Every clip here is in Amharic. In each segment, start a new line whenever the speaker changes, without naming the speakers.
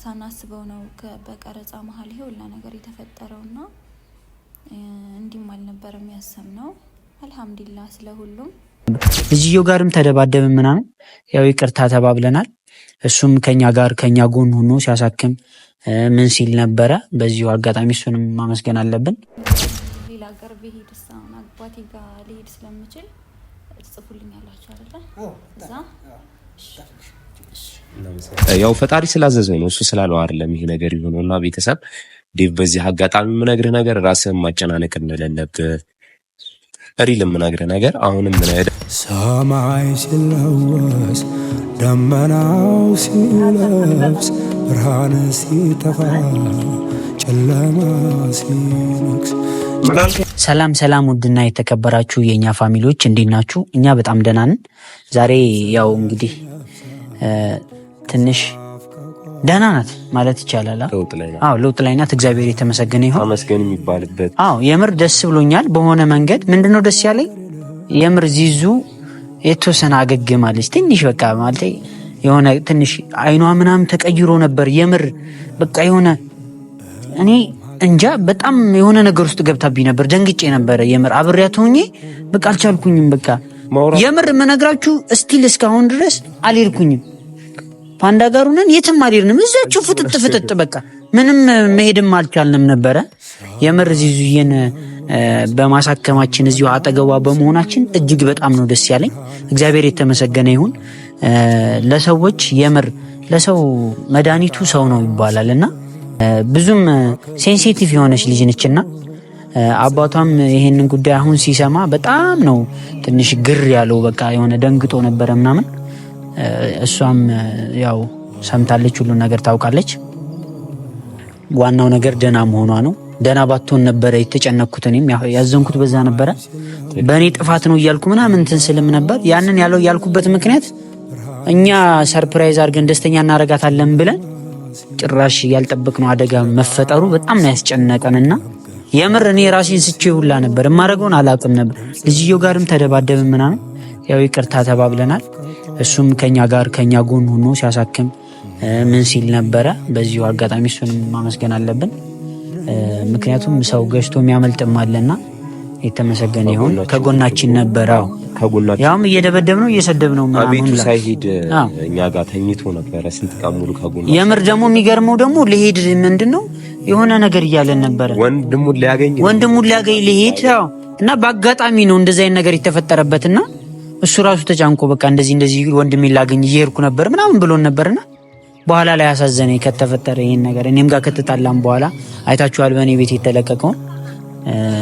ሳናስበው ነው በቀረጻ መሃል ይሄ ሁላ ነገር የተፈጠረውና እንዲም አልነበረም ያሰብነው። አልহামዱሊላህ ስለሁሉም።
ልጅየው ጋርም ተደባደብን ምናምን ያው ይቅርታ ተባብለናል። እሱም ከኛ ጎን ሆኖ ሲያሳክም ምን ሲል ነበረ። በዚሁ አጋጣሚ እሱንም ማመስገን አለብን።
ሌላ ሀገር ብሄድ ሳውን አባቴ ጋር ልሄድ ስለምችል ጽፉልኛላችሁ አይደል? እዛ
ያው ፈጣሪ ስላዘዘው ነው እሱ ስላለው አይደለም ይሄ ነገር ይሆነውና ቤተሰብ ዴቭ በዚህ አጋጣሚ ምነግርህ ነገር ራስህን ማጨናነቅ እንደሌለብህ ሪልም ምነግርህ ነገር አሁንም
ሰማይ ሲለወስ ደመናው ሲለብስ ብርሃን ሲጠፋ ጨለማ ሲነግስ።
ሰላም ውድና የተከበራችሁ የኛ ፋሚሊዎች እንዴት ናችሁ? እኛ በጣም ደህና ነን። ዛሬ ያው እንግዲህ ትንሽ ደህና ናት ማለት ይቻላል። ለውጥ ላይ ናት። እግዚአብሔር የተመሰገነ ይሁን።
አመስገን የሚባልበት
የምር ደስ ብሎኛል። በሆነ መንገድ ምንድነው ደስ ያለኝ የምር ዚዙ የተወሰነ አገግማለች። ትንሽ በቃ ማለት የሆነ ትንሽ አይኗ ምናምን ተቀይሮ ነበር። የምር በቃ የሆነ እኔ እንጃ በጣም የሆነ ነገር ውስጥ ገብታብኝ ነበር። ደንግጬ ነበር። የምር አብሬያት ሆኜ በቃ አልቻልኩኝም። በቃ የምር መነግራችሁ እስቲል እስካሁን ድረስ አልሄድኩኝም። ፓንዳ ጋር ሆነን የትም አልሄድንም። እዛችሁ ፍጥጥ በቃ ምንም መሄድም አልቻልንም ነበረ። የምር ዚዙዬን በማሳከማችን እዚሁ አጠገቧ በመሆናችን እጅግ በጣም ነው ደስ ያለኝ። እግዚአብሔር የተመሰገነ ይሁን። ለሰዎች የምር ለሰው መድኃኒቱ ሰው ነው ይባላልና ብዙም ሴንሲቲቭ የሆነች ልጅ ነችና አባቷም ይሄንን ጉዳይ አሁን ሲሰማ በጣም ነው ትንሽ ግር ያለው። በቃ የሆነ ደንግጦ ነበረ ምናምን። እሷም ያው ሰምታለች፣ ሁሉ ነገር ታውቃለች። ዋናው ነገር ደና መሆኗ ነው። ደና ባትሆን ነበረ የተጨነኩት። እኔም ያዘንኩት በዛ ነበረ። በእኔ ጥፋት ነው እያልኩ ምናምን እንትን ስልም ነበር። ያንን ያልኩበት ምክንያት እኛ ሰርፕራይዝ አድርገን ደስተኛ እናረጋታለን ብለን ጭራሽ ያልጠበቅነው አደጋ መፈጠሩ በጣም ነው ያስጨነቀንና የምር እኔ ራሴን ስቼ ሁላ ነበር። የማደርገውን አላውቅም ነበር። ልጅየው ጋርም ተደባደብን ምናምን ያው ይቅርታ ተባብለናል። እሱም ከኛ ጎን ሆኖ ሲያሳክም ምን ሲል ነበረ። በዚሁ አጋጣሚ እሱንም ማመስገን አለብን። ምክንያቱም ሰው ገሽቶ የሚያመልጥም አለና የተመሰገነ ይሁን። ከጎናችን ነበረው። ያውም እየደበደብነው እየሰደብነው
አቤቱ ሳይሄድ እኛ ጋር ተኝቶ ነበረ ስንት ቀን ሙሉ ከጎናችን።
የምር ደግሞ የሚገርመው ደግሞ ሊሄድ ምንድነው የሆነ ነገር እያለን ነበረ። ወንድሙን ሊያገኝ ሊሄድ እና በአጋጣሚ ነው እንደዚህ አይነት ነገር የተፈጠረበትና እሱ ራሱ ተጫንቆ በቃ እንደዚህ ወንድሜ ላገኝ እየሄድኩ ነበር ምናምን ብሎን ነበርና በኋላ ላይ ያሳዘነኝ ከተፈጠረ ይሄን ነገር እኔም ጋር ከተጣላም በኋላ አይታችኋል በእኔ ቤት የተለቀቀውን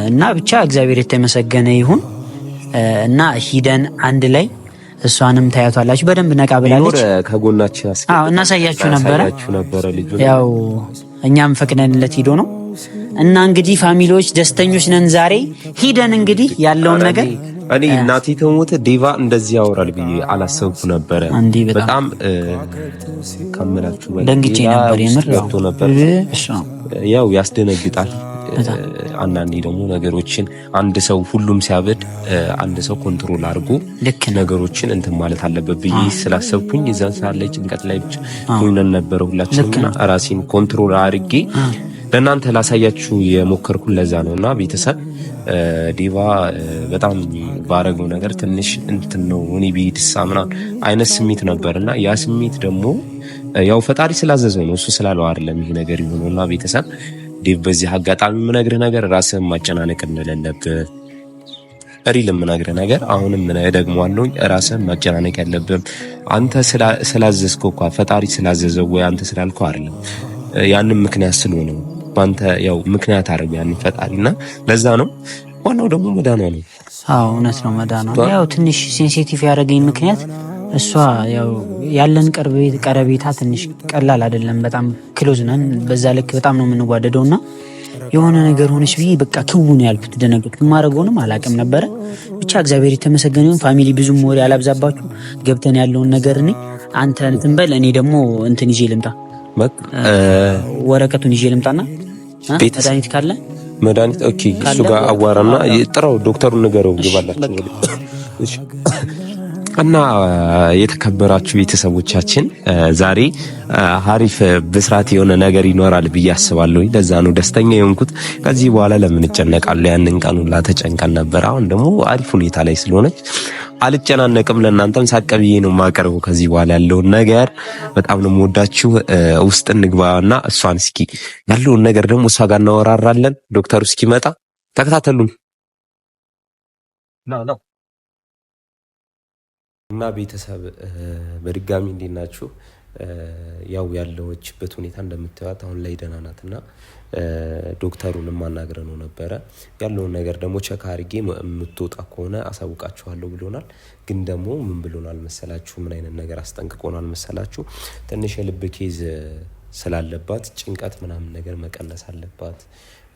እና ብቻ እግዚአብሔር የተመሰገነ ይሁን። እና ሂደን አንድ ላይ እሷንም ታያቷላችሁ። በደንብ ነቃ ብላለች።
ከጎናችን
እናሳያችሁ ነበረ ልጁ ያው እኛም ፈቅደንለት ሂዶ ነው። እና እንግዲህ ፋሚሊዎች ደስተኞች ነን። ዛሬ ሂደን እንግዲህ ያለውን ነገር
እኔ እናቴ ተሞተ ዴቫ እንደዚህ ያወራል ብዬ አላሰብኩ ነበረ። በጣም ከመላችሁ
ደንግጬ ነበር። የምር
ያው ያስደነግጣል። አንዳንዴ ደግሞ ነገሮችን አንድ ሰው ሁሉም ሲያበድ አንድ ሰው ኮንትሮል አድርጎ ነገሮችን እንትን ማለት አለበት ብዬ ስላሰብኩኝ እዛን ሰዓት ላይ ጭንቀት ላይ ብቻ ሆነን ነበር ሁላችንም። ራሴን ኮንትሮል አድርጌ ለእናንተ ላሳያችሁ የሞከርኩ ለዛ ነውና ቤተሰብ ዴቫ በጣም ባረገው ነገር ትንሽ እንትን ነው እኔ ቢድሳ ምናምን አይነት ስሜት ነበርና ያ ስሜት ደግሞ ያው ፈጣሪ ስላዘዘው ነው እሱ ስላለው አይደለም ይሄ ነገር ይሆነውና ቤተሰብ ዴቭ በዚህ አጋጣሚ ምነግርህ ነገር ራስህን ማጨናነቅ እንደሌለብህ ሪልም ምነግርህ ነገር አሁንም ደግሞ አለኝ ራስህን ማጨናነቅ ያለብህ አንተ ስላዘዝከው እኮ ፈጣሪ ስላዘዘው ወይ አንተ ስላልከው አይደለም። ያንን ምክንያት ስለሆነ ባንተ ያው ምክንያት አረጋኝ ያን ፈጣሪና ለዛ ነው። ዋናው ደግሞ መዳኗ ነው።
እውነት ነው መዳኗ። ያው ትንሽ ሴንሲቲቭ ያደረገኝ ምክንያት እሷ ያው ያለን ቀረቤታ ትንሽ ቀላል አይደለም። በጣም ክሎዝ ነን። በዛ ልክ በጣም ነው የምንጓደደውና የሆነ ነገር ሆነች ብዬ በቃ ክውን ያልኩት ደነገጥኩ። ማረገውንም አላውቅም ነበረ። ብቻ እግዚአብሔር የተመሰገነ ይሁን። ፋሚሊ ብዙም ወሬ አላብዛባችሁ። ገብተን ያለውን ነገር አንተ እንትን በል፣ እኔ ደግሞ እንትን ይዤ ልምጣ። ወረቀቱን ይዤ ልምጣና መድኃኒት ካለ
መድኃኒት ኦኬ፣ እሱ ጋር አዋራና ጥራው ዶክተሩን ንገረው ግባላችሁ። እሺ እና የተከበራችሁ ቤተሰቦቻችን ዛሬ አሪፍ ብስራት የሆነ ነገር ይኖራል ብዬ አስባለሁ። ለዛ ነው ደስተኛ የሆንኩት። ከዚህ በኋላ ለምን እጨነቃለሁ? ያንን ቀን ሁላ ተጨንቀን ነበር። አሁን ደግሞ አሪፍ ሁኔታ ላይ ስለሆነች አልጨናነቅም። ለእናንተም ሳቀብዬ ነው የማቀርበው ከዚህ በኋላ ያለውን ነገር። በጣም ነው የምወዳችሁ። ውስጥ እንግባና እሷን እስኪ ያለውን ነገር ደግሞ እሷ ጋር እናወራራለን። ዶክተሩ እስኪመጣ ተከታተሉን ነው እና ቤተሰብ በድጋሚ እንዴት ናችሁ? ያው ያለችበት ሁኔታ እንደምታዩት አሁን ላይ ደህና ናትና ዶክተሩንም ማናገር ነው ነበረ። ያለውን ነገር ደግሞ ቸክ አድርጌ የምትወጣ ከሆነ አሳውቃችኋለሁ ብሎናል። ግን ደግሞ ምን ብሎናል መሰላችሁ? ምን አይነት ነገር አስጠንቅቆናል መሰላችሁ? ትንሽ የልብ ኬዝ ስላለባት ጭንቀት ምናምን ነገር መቀነስ አለባት።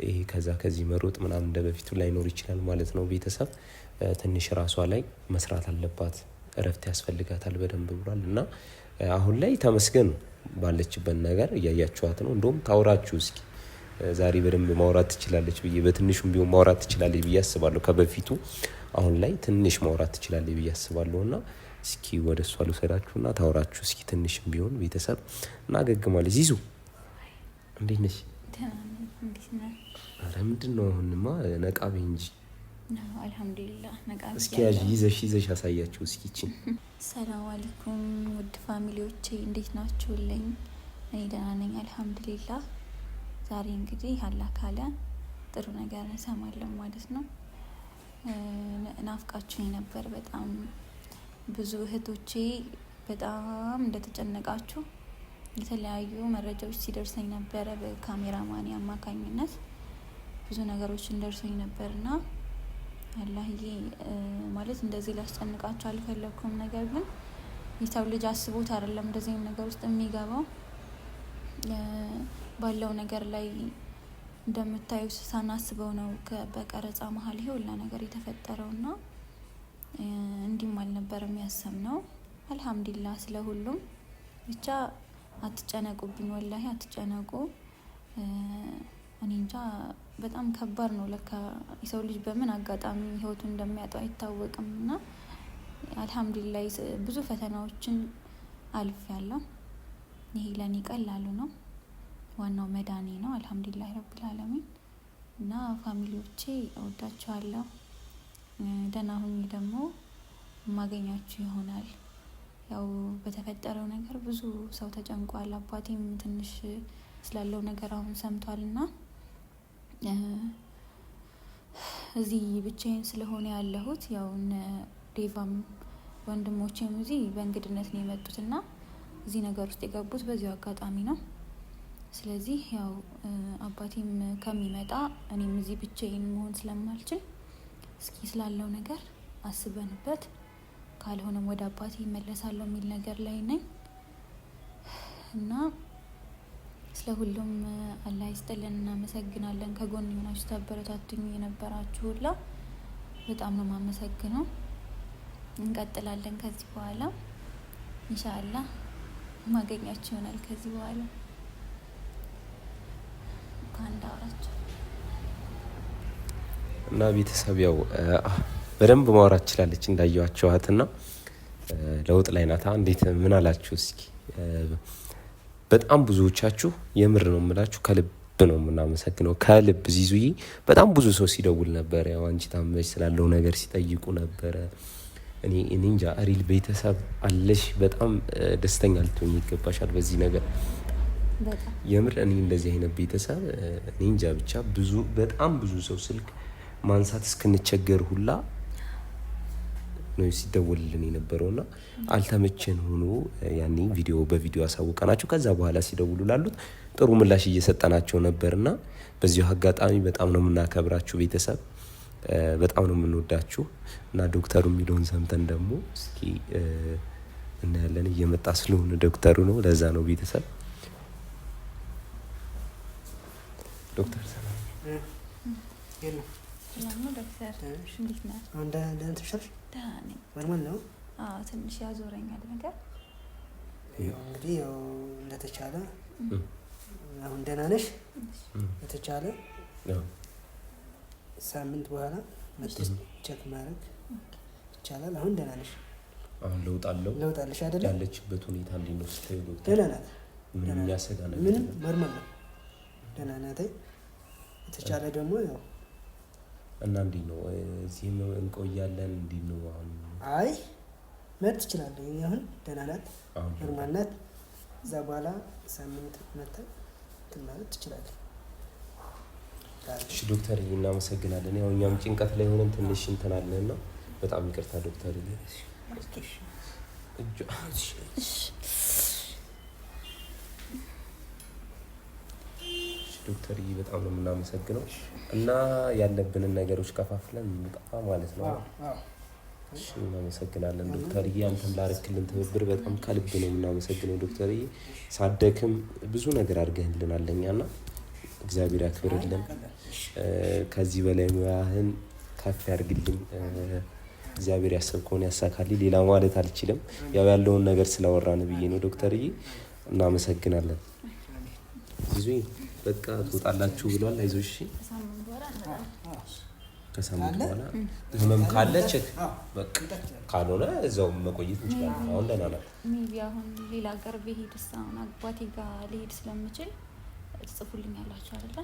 ይሄ ከዚህ መሮጥ ምናምን እንደበፊቱ ላይኖር ይችላል ማለት ነው። ቤተሰብ ትንሽ ራሷ ላይ መስራት አለባት፣ እረፍት ያስፈልጋታል በደንብ ብሏል። እና አሁን ላይ ተመስገን ባለችበት ነገር እያያችኋት ነው። እንደውም ታውራችሁ እስኪ ዛሬ በደንብ ማውራት ትችላለች ብዬ በትንሹም ቢሆን ማውራት ትችላለች ብዬ አስባለሁ። ከበፊቱ አሁን ላይ ትንሽ ማውራት ትችላለች ብዬ አስባለሁና እስኪ ወደ እሷ ልውሰዳችሁና ታውራችሁ እስኪ ትንሽም ቢሆን ቤተሰብ እና ገግማለች። ዚዙ እንዴት ነሽ? ኧረ ምንድን ነው አሁንማ ነቃቤ እንጂ
አልሐምዱሊላህ ነቃቤ።
እስኪ ይዘሽ ያሳያችሁ እስኪ እቺን።
ሰላም አለይኩም ውድ ፋሚሊዎቼ እንዴት ናችሁልኝ? እኔ ደህና ነኝ አልሐምዱሊላህ። ዛሬ እንግዲህ አላህ ካለ ጥሩ ነገር እንሰማለን ማለት ነው። ናፍቃችሁኝ ነበር በጣም ብዙ እህቶቼ በጣም እንደተጨነቃችሁ የተለያዩ መረጃዎች ሲደርሰኝ ነበረ። በካሜራማን አማካኝነት ብዙ ነገሮችን ደርሰኝ ነበርና አላህዬ ማለት እንደዚህ ላስጨንቃችሁ አልፈለኩም። ነገር ግን የሰው ልጅ አስቦት አይደለም እንደዚህ ነገር ውስጥ የሚገባው። ባለው ነገር ላይ እንደምታዩ ሳናስበው ነው በቀረጻ መሀል ይሄ ሁላ ነገር የተፈጠረውና እንዲህም አልነበረም ያሰብነው። አልሐምዱሊላህ ስለሁሉም ብቻ አትጨነቁብኝ፣ ወላሂ አትጨነቁ። እኔ እንጃ በጣም ከባድ ነው። ለካ የሰው ልጅ በምን አጋጣሚ ህይወቱን እንደሚያጣው አይታወቅም። እና አልሐምዱሊላህ ብዙ ፈተናዎችን አልፌያለሁ። ይሄ ለኔ ቀላሉ ነው። ዋናው መዳኔ ነው። አልሐምዱሊላህ ረብል ዓለሚን። እና ፋሚሊዎቼ እወዳችኋለሁ። ደህና ሁኚ። ደግሞ የማገኛችሁ ይሆናል። ያው በተፈጠረው ነገር ብዙ ሰው ተጨንቋል። አባቴም ትንሽ ስላለው ነገር አሁን ሰምቷልና እዚህ ብቻዬን ስለሆነ ያለሁት ያው እነ ዴቫም ወንድሞቼም እዚህ በእንግድነት ነው የመጡትና እዚህ ነገር ውስጥ የገቡት በዚሁ አጋጣሚ ነው። ስለዚህ ያው አባቴም ከሚመጣ እኔም እዚህ ብቻዬን መሆን ስለማልችል እስኪ ስላለው ነገር አስበንበት ካልሆነም ወደ አባቴ ይመለሳለሁ የሚል ነገር ላይ ነኝ እና ስለሁሉም አላህ ይስጥልን። እናመሰግናለን። ከጎን የሆናችሁ ታበረታቱኝ የነበራችሁ ሁላ በጣም ነው የማመሰግነው። እንቀጥላለን ከዚህ በኋላ ኢንሻአላህ ማገኛችሁ ይሆናል። ከዚህ በኋላ ካንዳ አወራችሁ
እና ቤተሰብ ያው በደንብ ማውራት ትችላለች እንዳያችኋትና ለውጥ ላይ ናታ። እንዴት ምን አላችሁ እስኪ? በጣም ብዙዎቻችሁ የምር ነው የምላችሁ ከልብ ነው የምናመሰግነው። ከልብ ዚዙዬ በጣም ብዙ ሰው ሲደውል ነበር። ያው አንቺ ታመሽ ስላለው ነገር ሲጠይቁ ነበረ። እኔ እንጃ አሪል ቤተሰብ አለሽ። በጣም ደስተኛ ልትሆኚ ይገባሻል በዚህ ነገር የምር። እኔ እንደዚህ አይነት ቤተሰብ እኔ እንጃ ብቻ በጣም ብዙ ሰው ስልክ ማንሳት እስክንቸገር ሁላ ነው ሲደውልልን የነበረውና አልተመቸን ሆኖ ያኔ በቪዲዮ አሳውቀናቸው ከዛ በኋላ ሲደውሉ ላሉት ጥሩ ምላሽ እየሰጠናቸው ነበርና በዚሁ አጋጣሚ በጣም ነው የምናከብራችሁ ቤተሰብ፣ በጣም ነው የምንወዳችሁ። እና ዶክተሩ የሚለውን ሰምተን ደግሞ እስኪ እናያለን። እየመጣ ስለሆነ ዶክተሩ ነው፣ ለዛ ነው ቤተሰብ። ዶክተር ሰላም
ዶክተር እንዴት ነህ? ትንሽ ያዞረኛል ነገር
እንግዲህ ያው እንደተቻለ አሁን ደህና ነሽ? በተቻለ ሳምንት በኋላ መጥተሽ ቼክ ማድረግ ይቻላል። አሁን ደህና ነሽ?
አሁን
ለውጣለሽ አይደለ?
ያለችበት ሁኔታ እንዴት ነው ስታዩ ዶክተር?
ደህና ናት።
ምንም የሚያሰጋ ነገር
ምንም ኖርማል ነው። ደህና ናት። የተቻለ ደግሞ ያው
እና እንዴት ነው እዚህ እንቆያለን እንዴት ነው አሁን?
አይ መት ትችላለህ። አሁን ደህና ናት፣ ኖርማል ናት። እዛ በኋላ ሳምንት መተህ ማለት ትችላለህ።
እሺ ዶክተር እናመሰግናለን። ያው እኛም ጭንቀት ላይ ሆነን ትንሽ እንትን አለንና በጣም ይቅርታ ዶክተር። ዶክተር በጣም ነው የምናመሰግነው እና ያለብንን ነገሮች ከፋፍለን እንቀፋ ማለት ነው። እሺ እናመሰግናለን ዶክተር። አንተም ላረክልን ትብብር በጣም ከልብ ነው የምናመሰግነው ዶክተር። ሳደክም ብዙ ነገር አድርገህልናል ለኛና እግዚአብሔር ያክብርልን። ከዚህ በላይ ሙያህን ከፍ ያድርግልኝ። እግዚአብሔር ያሰብከውን ያሳካልኝ። ሌላ ማለት አልችልም። ያው ያለውን ነገር ስላወራን ብዬ ነው ዶክተርዬ። እናመሰግናለን። ይዙይ በቃ ትወጣላችሁ ብሏል። አይዞሽ ከሳምንት በኋላ ህመም ካለ ቼክ በቃ ካልሆነ እዛው መቆየት እንችላለን። አሁን ደህና ናት።
ሜቢ አሁን ሌላ ሀገር ብሄድ አሁን አባቴ ጋር ልሄድ ስለምችል ትጽፉልኛላችሁ አይደለ?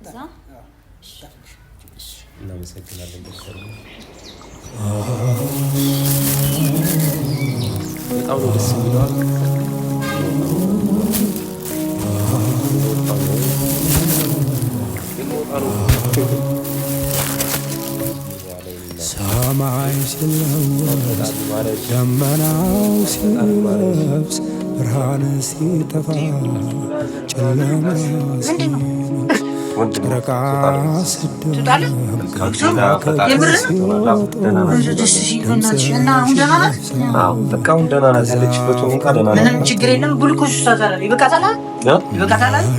እዛ
እናመሰግናለን ዶክተር። በጣም ነው ደስ የሚለው።
ሰማይ ሲለወስ ደመናው ሲለብስ ብርሃን ሲጠፋ ጨለማ ጨረቃ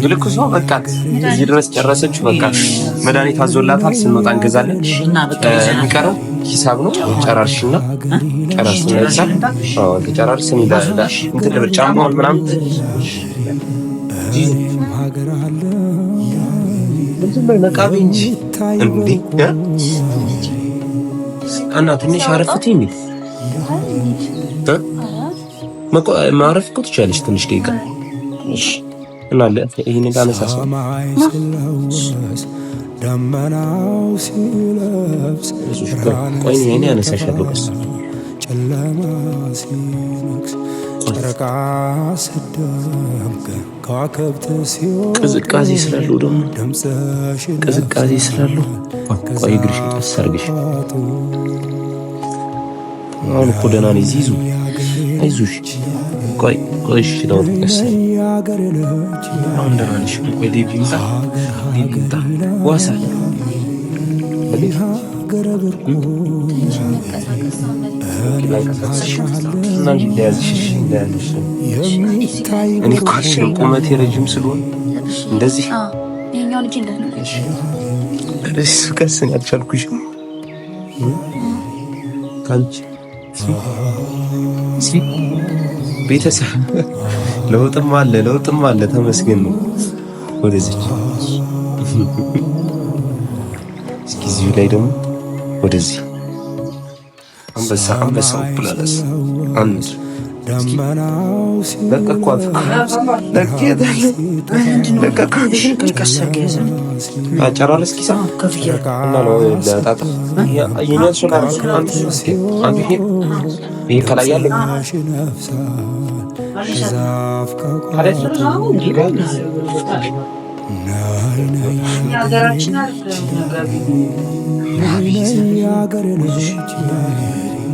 ግልኮስ ነው በቃ እዚህ ድረስ ጨረሰችው። በቃ መድኃኒት አዞላታል። ስንወጣ እንገዛለን። የሚቀረው ሂሳብ ነው። ጨራርሽና ጨራርስና ይዛል። ጨራርስን ይላል እንትን ጫማውን ምናምን ሀገር አለ ነቃቤ እንጂ እንዴ እና ትንሽ አረፍትኝ ማረፍ እኮ ትችያለሽ ትንሽ ደቂቃ እና ይሄን እንዳነሳሳው ደመናው ሲለብስ ቆይ ይሄን ያነሳሻለሁ ቀስ ጨለማ ሲነግስ ጨረቃ ስደምቅ ከዋክብት ሲወጡ ቅዝቃዜ ስላለው ደግሞ ቅዝቃዜ ስላለው ቆይ እግርሽን ቀስ አድርገሽ አሁን እኮ ደህና ነኝ። ይዙ አይዞሽ ቆይ እሺ ነው ቀስ አሁን ደህና ነሽ። ቆይ ዴቪ ይምጣ ዋሳ እኔ እኮ አልችልም ቁመቴ ረጅም ስለሆነ እንደዚህ ቀስን ያልቻልኩሽ ከአንቺ ቤተሰብ ለውጥም አለ ተመስገን ነው። ወደዚች እስኪ እዚሁ ላይ ደግሞ ወደዚህ አንበሳው ፕላስ አንድ ለቀኳት አጨራለስ ኪሳ እና ነው ለጣጣ የኛት ሶላር አንዱ ይሄ ከላይ ያለው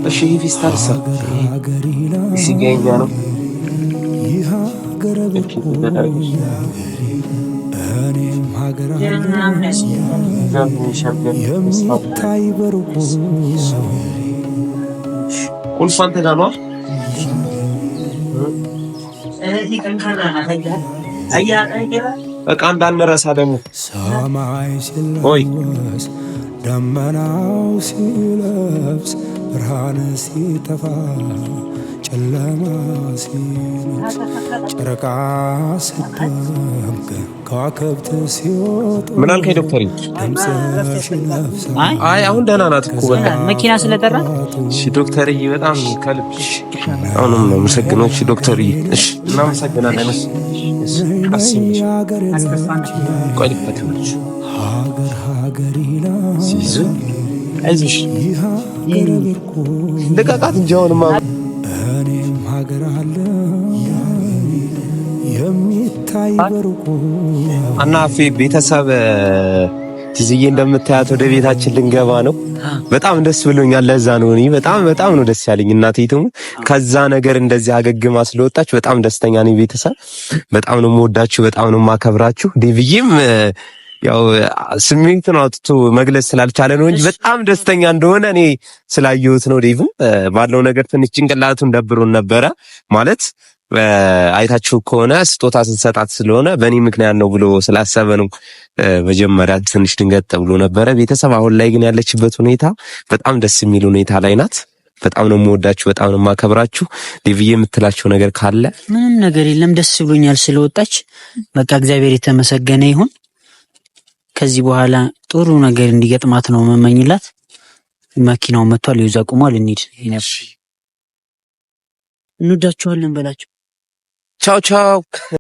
እሺ ፊስታርሳ ሲገኛ ነው ቁልፍ አንተ ጋር ነው። በቃ እንዳንረሳ ደግሞ
ሰማይ ሲለወስ ደመናው ሲለብስ ብርሃን ሲጠፋ ጨለማ ሲነግስ ጨረቃ ስትደምቅ ከዋክብት ሲወጡ
ምን አልከኝ ዶክተር?
ድምፅሽ ነፍሳት
አይ አሁን ደህና ናት እኮ በቃ
መኪና ስለጠራ።
እሺ ዶክተርዬ በጣም ከልብሽ አሁንም ነው የምሰግነው። እሺ ዶክተርዬ እሺ እናመሰግናለን። እሺ አስይሽ ቆይልፈትልሽ
ሀገር ይላል
ሲይዙ አይዞሽ
ሀገር ብርቁ
ልቀቃት እንጂ አሁንማ
እኔም ሀገር አለ የሚታይ በርቁ
አናፊ ቤተሰብ ትዝዬ እንደምታያት ወደ ቤታችን ልንገባ ነው። በጣም ደስ ብሎኛል። ለዛ ነው እኔ በጣም ነው ደስ ያለኝ። እናቴ ትሙት ከዛ ነገር እንደዚህ አገግማ ስለወጣች በጣም ደስተኛ ነኝ። ቤተሰብ በጣም ነው የምወዳችሁ፣ በጣም ነው የማከብራችሁ። ዴቪዬም ያው ስሜቱን አውጥቶ መግለጽ ስላልቻለ ነው እንጂ በጣም ደስተኛ እንደሆነ እኔ ስላየሁት ነው። ዴቭም ባለው ነገር ትንሽ ጭንቅላቱን ደብሮን ነበረ ማለት አይታችሁ ከሆነ ስጦታ ስንሰጣት ስለሆነ በእኔ ምክንያት ነው ብሎ ስላሰበ ነው መጀመሪያ ትንሽ ድንገት ብሎ ነበረ። ቤተሰብ አሁን ላይ ግን ያለችበት ሁኔታ በጣም ደስ የሚል ሁኔታ ላይ ናት። በጣም ነው የምወዳችሁ፣ በጣም ነው የማከብራችሁ። ዴቪዬ የምትላቸው ነገር ካለ?
ምንም ነገር የለም። ደስ ብሎኛል ስለወጣች። በቃ እግዚአብሔር የተመሰገነ ይሁን። ከዚህ በኋላ ጥሩ ነገር እንዲገጥማት ነው መመኝላት። መኪናው መጥቷል፣ ይዛ ቆሟል። እንሂድ። እንወዳችኋለን በላቸው።
ቻው ቻው።